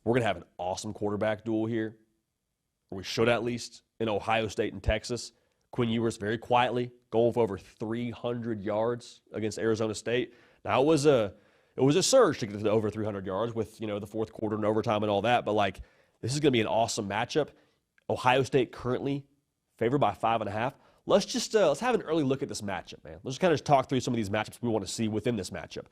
we're going to have an awesome quarterback duel here, or we should at least, in Ohio State and Texas. Quinn Ewers very quietly going for over 300 yards against Arizona State. Now, it was a surge to get to over 300 yards with, the fourth quarter and overtime and all that, but, this is going to be an awesome matchup. Ohio State currently favored by 5.5. Let's have an early look at this matchup, man. Let's just kind of talk through some of these matchups we want to see within this matchup.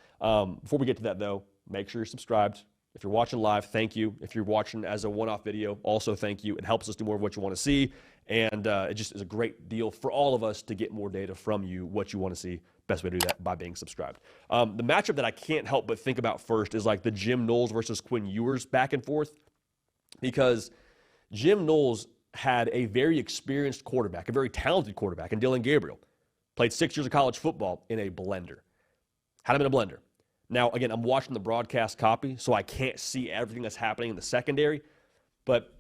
Before we get to that, though, make sure you're subscribed. If you're watching live, thank you. If you're watching as a one-off video, also thank you. It helps us do more of what you want to see, and it just is a great deal for all of us to get more data from you, what you want to see. Best way to do that, by being subscribed. The matchup that I can't help but think about first is the Jim Knowles versus Quinn Ewers back and forth, because Jim Knowles had a very experienced quarterback, a very talented quarterback, in Dillon Gabriel. Played 6 years of college football in a blender. Had him in a blender. Now, again, I'm watching the broadcast copy, so I can't see everything that's happening in the secondary. But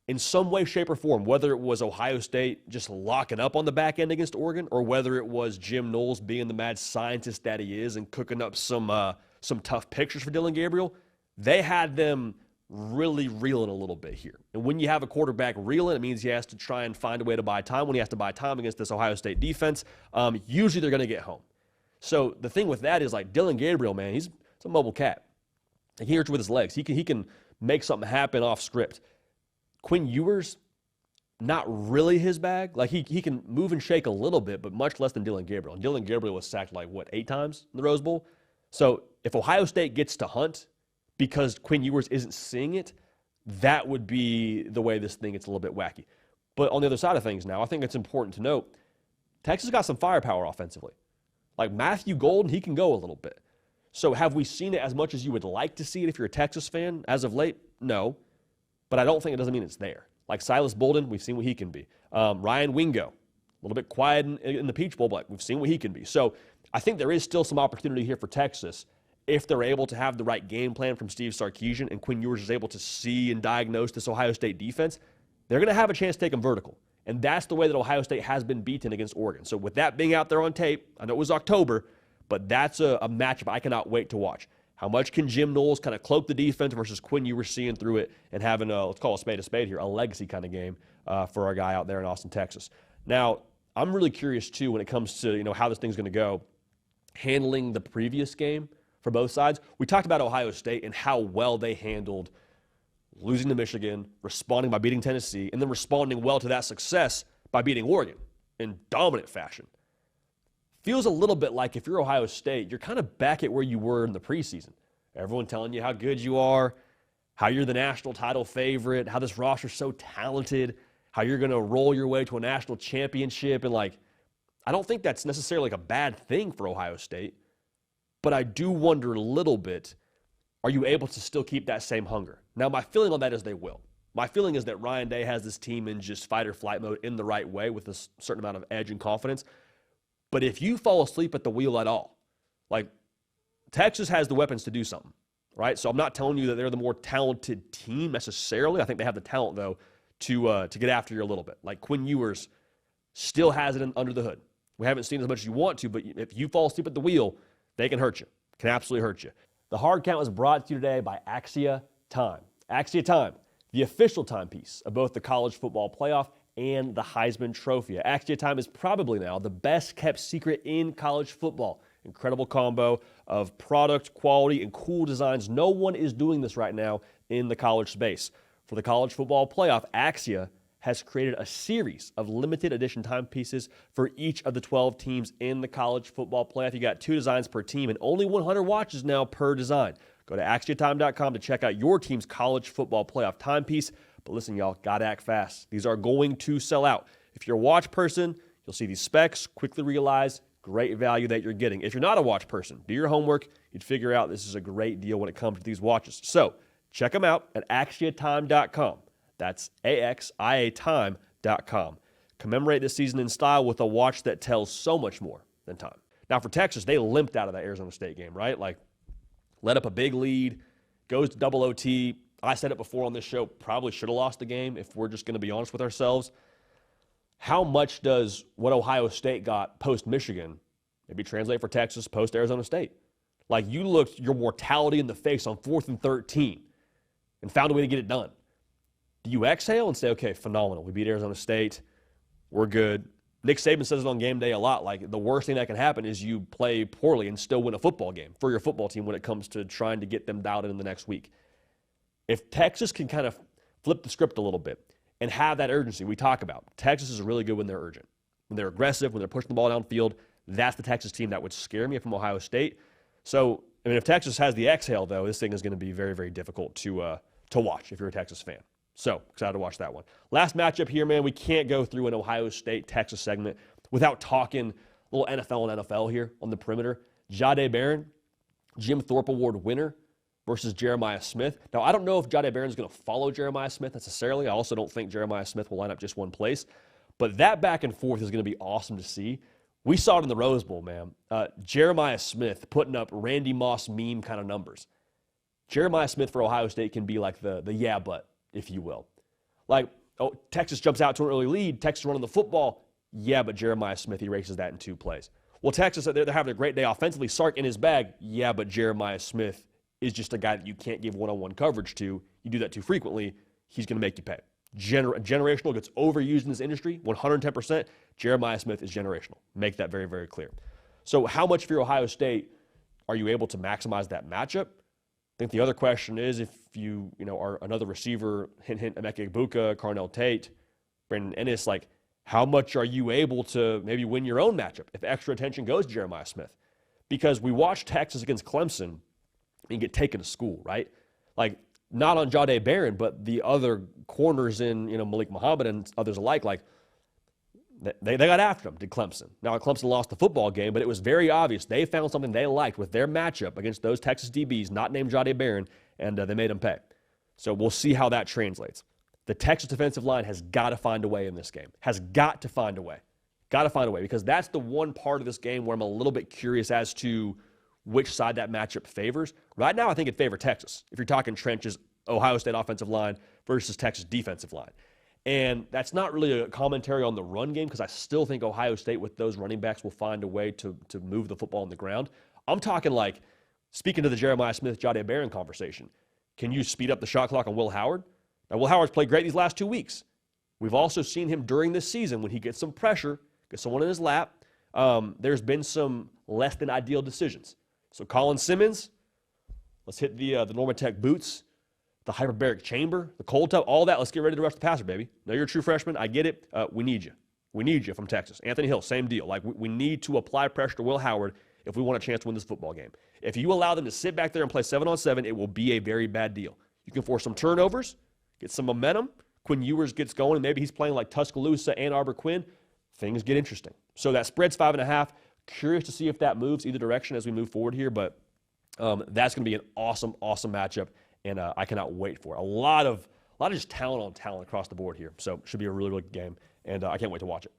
in some way, shape, or form, whether it was Ohio State just locking up on the back end against Oregon, or whether it was Jim Knowles being the mad scientist that he is and cooking up some tough pictures for Dillon Gabriel, they had them really reeling a little bit here. And when you have a quarterback reeling, it means he has to try and find a way to buy time. When he has to buy time against this Ohio State defense, usually they're going to get home. So the thing with that is, Dillon Gabriel, man, he's a mobile cat. He can hurt you with his legs. He can make something happen off script. Quinn Ewers, not really his bag. He can move and shake a little bit, but much less than Dillon Gabriel. And Dillon Gabriel was sacked 8 times in the Rose Bowl? So if Ohio State gets to hunt because Quinn Ewers isn't seeing it, that would be the way this thing gets a little bit wacky. But on the other side of things now, I think it's important to note, Texas got some firepower offensively. Matthew Golden, he can go a little bit. So have we seen it as much as you would like to see it if you're a Texas fan as of late? No. But I don't think it doesn't mean it's there. Silas Bolden, we've seen what he can be. Ryan Wingo, a little bit quiet in the Peach Bowl, but we've seen what he can be. So I think there is still some opportunity here for Texas if they're able to have the right game plan from Steve Sarkisian and Quinn Ewers is able to see and diagnose this Ohio State defense. They're going to have a chance to take them vertical. And that's the way that Ohio State has been beaten against Oregon. So with that being out there on tape, I know it was October, but that's a matchup I cannot wait to watch. How much can Jim Knowles kind of cloak the defense versus Quinn Ewers seeing through it and having let's call a spade here, a legacy kind of game for our guy out there in Austin, Texas. Now, I'm really curious, too, when it comes to how this thing's going to go, handling the previous game for both sides. We talked about Ohio State and how well they handled losing to Michigan, responding by beating Tennessee, and then responding well to that success by beating Oregon in dominant fashion. Feels a little bit like if you're Ohio State, you're kind of back at where you were in the preseason. Everyone telling you how good you are, how you're the national title favorite, how this roster's so talented, how you're going to roll your way to a national championship. And, I don't think that's necessarily a bad thing for Ohio State. But I do wonder a little bit, are you able to still keep that same hunger? Now, my feeling on that is they will. My feeling is that Ryan Day has this team in just fight or flight mode in the right way with a certain amount of edge and confidence. But if you fall asleep at the wheel at all, Texas has the weapons to do something, right? So I'm not telling you that they're the more talented team necessarily. I think they have the talent, though, to get after you a little bit. Quinn Ewers still has it under the hood. We haven't seen as much as you want to, but if you fall asleep at the wheel, they can hurt you. Can absolutely hurt you. The Hard Count was brought to you today by Axia Time. Axia Time, the official timepiece of both the college football playoff and the Heisman Trophy. Axia Time is probably now the best kept secret in college football. Incredible combo of product, quality, and cool designs. No one is doing this right now in the college space. For the college football playoff, Axia has created a series of limited edition timepieces for each of the 12 teams in the college football playoff. You got 2 designs per team and only 100 watches now per design. Go to AxiaTime.com to check out your team's college football playoff timepiece. But listen, y'all, gotta act fast. These are going to sell out. If you're a watch person, you'll see these specs, quickly realize great value that you're getting. If you're not a watch person, do your homework. You'd figure out this is a great deal when it comes to these watches. So check them out at AxiaTime.com. That's AXIATime.com. Commemorate this season in style with a watch that tells so much more than time. Now for Texas, they limped out of that Arizona State game, right? Let up a big lead, goes to double OT. I said it before on this show, probably should have lost the game if we're just going to be honest with ourselves. How much does what Ohio State got post-Michigan maybe translate for Texas post-Arizona State? You looked your mortality in the face on 4th and 13, and found a way to get it done. Do you exhale and say, okay, phenomenal. We beat Arizona State. We're good. Nick Saban says it on game day a lot. Like, the worst thing that can happen is you play poorly and still win a football game for your football team when it comes to trying to get them dialed in the next week. If Texas can kind of flip the script a little bit and have that urgency we talk about, Texas is really good when they're urgent. When they're aggressive, when they're pushing the ball downfield, that's the Texas team that would scare me from Ohio State. So, I mean, if Texas has the exhale, though, this thing is going to be very, very difficult to watch if you're a Texas fan. So, excited to watch that one. Last matchup here, man. We can't go through an Ohio State-Texas segment without talking a little NFL and NFL here on the perimeter. Jahdae Barron, Jim Thorpe Award winner versus Jeremiah Smith. Now, I don't know if Jahdae Barron is going to follow Jeremiah Smith necessarily. I also don't think Jeremiah Smith will line up just one place. But that back and forth is going to be awesome to see. We saw it in the Rose Bowl, man. Jeremiah Smith putting up Randy Moss meme kind of numbers. Jeremiah Smith for Ohio State can be like the yeah, but, if you will. Like, oh, Texas jumps out to an early lead. Texas running the football. Yeah, but Jeremiah Smith erases that in 2 plays. Well, Texas, they're having a great day offensively. Sark in his bag. Yeah, but Jeremiah Smith is just a guy that you can't give one-on-one coverage to. You do that too frequently, he's going to make you pay. Generational gets overused in this industry, 110%. Jeremiah Smith is generational. Make that very, very clear. So how much for your Ohio State are you able to maximize that matchup? I think the other question is if you are another receiver, hint, Emeka Egbuka, Carnell Tate, Brandon Ennis, like, how much are you able to maybe win your own matchup if extra attention goes to Jeremiah Smith? Because we watched Texas against Clemson and get taken to school, right? Like, not on Jahdae Barron, but the other corners in, Malik Muhammad and others alike, like, they got after him, did Clemson. Now, Clemson lost the football game, but it was very obvious. They found something they liked with their matchup against those Texas DBs, not named Jahdae Barron, and they made him pay. So we'll see how that translates. The Texas defensive line has got to find a way in this game. Has got to find a way. Got to find a way, because that's the one part of this game where I'm a little bit curious as to which side that matchup favors. Right now, I think it favors Texas. If you're talking trenches, Ohio State offensive line versus Texas defensive line. And that's not really a commentary on the run game, because I still think Ohio State with those running backs will find a way to move the football on the ground. I'm talking like, speaking to the Jeremiah Smith, Jahdae Barron conversation, can you speed up the shot clock on Will Howard? Now, Will Howard's played great these last 2 weeks. We've also seen him during this season when he gets some pressure, gets someone in his lap. There's been some less than ideal decisions. So Colin Simmons, let's hit the Normatec boots, the hyperbaric chamber, the cold tub, all that. Let's get ready to rush the passer, baby. Now, you're a true freshman. I get it. We need you. We need you from Texas. Anthony Hill, same deal. Like, we need to apply pressure to Will Howard if we want a chance to win this football game. If you allow them to sit back there and play 7-on-7, it will be a very bad deal. You can force some turnovers, get some momentum. Quinn Ewers gets going, and maybe he's playing like Tuscaloosa, Ann Arbor, Quinn. Things get interesting. So that spread's 5.5. Curious to see if that moves either direction as we move forward here, but that's going to be an awesome, awesome matchup. And I cannot wait for it. A lot of just talent on talent across the board here. So it should be a really, really good game, and I can't wait to watch it.